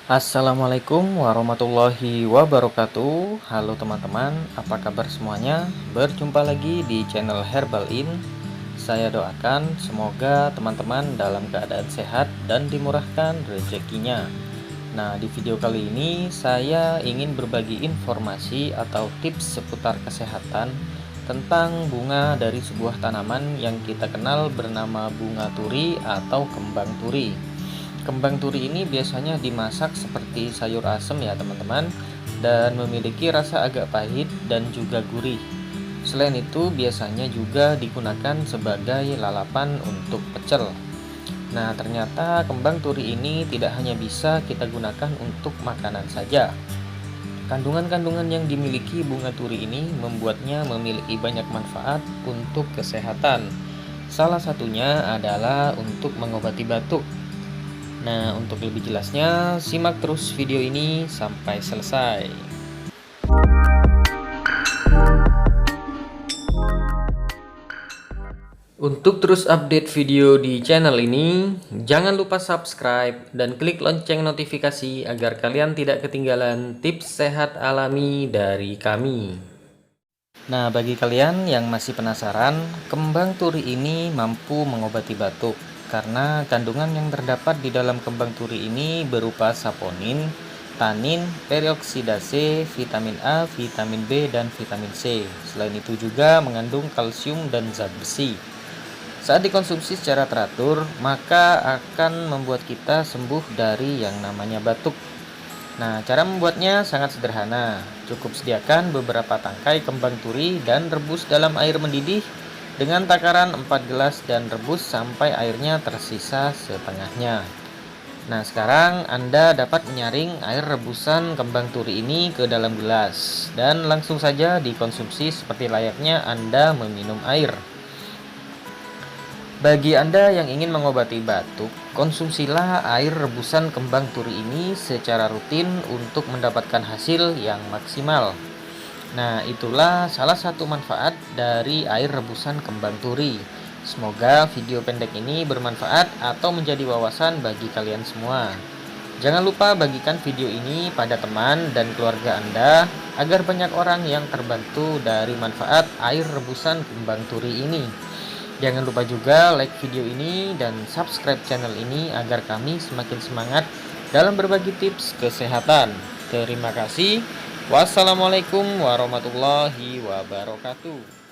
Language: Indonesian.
Assalamualaikum warahmatullahi wabarakatuh. Halo teman-teman, apa kabar semuanya? Berjumpa lagi di channel Herbal In. Saya doakan semoga teman-teman dalam keadaan sehat dan dimurahkan rezekinya. Nah, di video kali ini saya ingin berbagi informasi atau tips seputar kesehatan tentang bunga dari sebuah tanaman yang kita kenal bernama bunga turi atau kembang turi. Kembang turi ini biasanya dimasak seperti sayur asem ya teman-teman, dan memiliki rasa agak pahit dan juga gurih. Selain itu biasanya juga digunakan sebagai lalapan untuk pecel. Nah, ternyata kembang turi ini tidak hanya bisa kita gunakan untuk makanan saja. Kandungan-kandungan yang dimiliki bunga turi ini membuatnya memiliki banyak manfaat untuk kesehatan. Salah satunya adalah untuk mengobati batuk. Nah, untuk lebih jelasnya, simak terus video ini sampai selesai. Untuk terus update video di channel ini, jangan lupa subscribe dan klik lonceng notifikasi agar kalian tidak ketinggalan tips sehat alami dari kami. Nah, bagi kalian yang masih penasaran, kembang turi ini mampu mengobati batuk karena kandungan yang terdapat di dalam kembang turi ini berupa saponin, tanin, perioksidase, vitamin A, vitamin B, dan vitamin C. Selain itu juga mengandung kalsium dan zat besi. Saat dikonsumsi secara teratur, maka akan membuat kita sembuh dari yang namanya batuk. Nah, cara membuatnya sangat sederhana. Cukup sediakan beberapa tangkai kembang turi dan rebus dalam air mendidih dengan takaran 4 gelas dan rebus sampai airnya tersisa setengahnya. Nah, sekarang Anda dapat menyaring air rebusan kembang turi ini ke dalam gelas dan langsung saja dikonsumsi seperti layaknya Anda meminum air. Bagi Anda yang ingin mengobati batuk, konsumsilah air rebusan kembang turi ini secara rutin untuk mendapatkan hasil yang maksimal. Nah, itulah salah satu manfaat dari air rebusan kembang turi. Semoga video pendek ini bermanfaat atau menjadi wawasan bagi kalian semua. Jangan lupa bagikan video ini pada teman dan keluarga Anda agar banyak orang yang terbantu dari manfaat air rebusan kembang turi ini. Jangan lupa juga like video ini dan subscribe channel ini agar kami semakin semangat dalam berbagi tips kesehatan. Terima kasih. Wassalamualaikum warahmatullahi wabarakatuh.